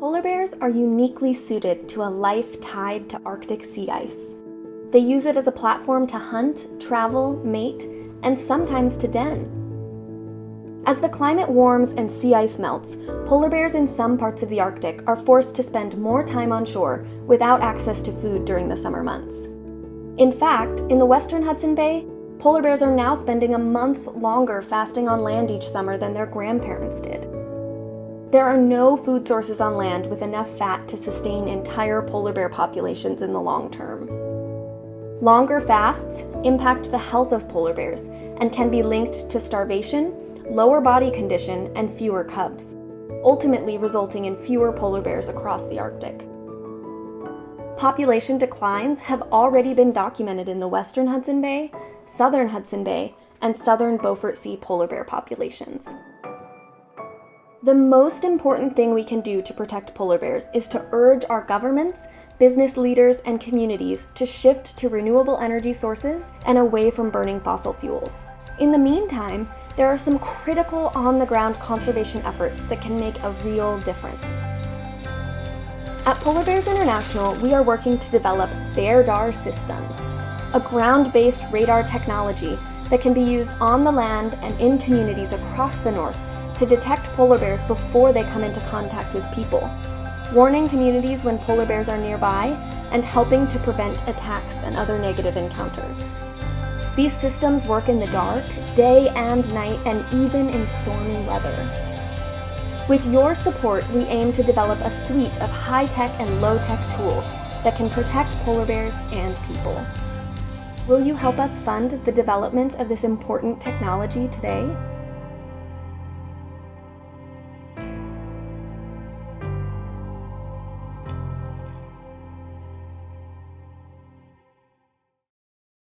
Polar bears are uniquely suited to a life tied to Arctic sea ice. They use it as a platform to hunt, travel, mate, and sometimes to den. As the climate warms and sea ice melts, polar bears in some parts of the Arctic are forced to spend more time on shore without access to food during the summer months. In fact, in the western Hudson Bay, polar bears are now spending a month longer fasting on land each summer than their grandparents did. There are no food sources on land with enough fat to sustain entire polar bear populations in the long term. Longer fasts impact the health of polar bears and can be linked to starvation, lower body condition, and fewer cubs, ultimately resulting in fewer polar bears across the Arctic. Population declines have already been documented in the western Hudson Bay, southern Hudson Bay, and southern Beaufort Sea polar bear populations. The most important thing we can do to protect polar bears is to urge our governments, business leaders, and communities to shift to renewable energy sources and away from burning fossil fuels. In the meantime, there are some critical on-the-ground conservation efforts that can make a real difference. At Polar Bears International, we are working to develop BearDAR systems, a ground-based radar technology that can be used on the land and in communities across the north to detect polar bears before they come into contact with people, warning communities when polar bears are nearby and helping to prevent attacks and other negative encounters. These systems work in the dark, day and night, and even in stormy weather. With your support, we aim to develop a suite of high-tech and low-tech tools that can protect polar bears and people. Will you help us fund the development of this important technology today?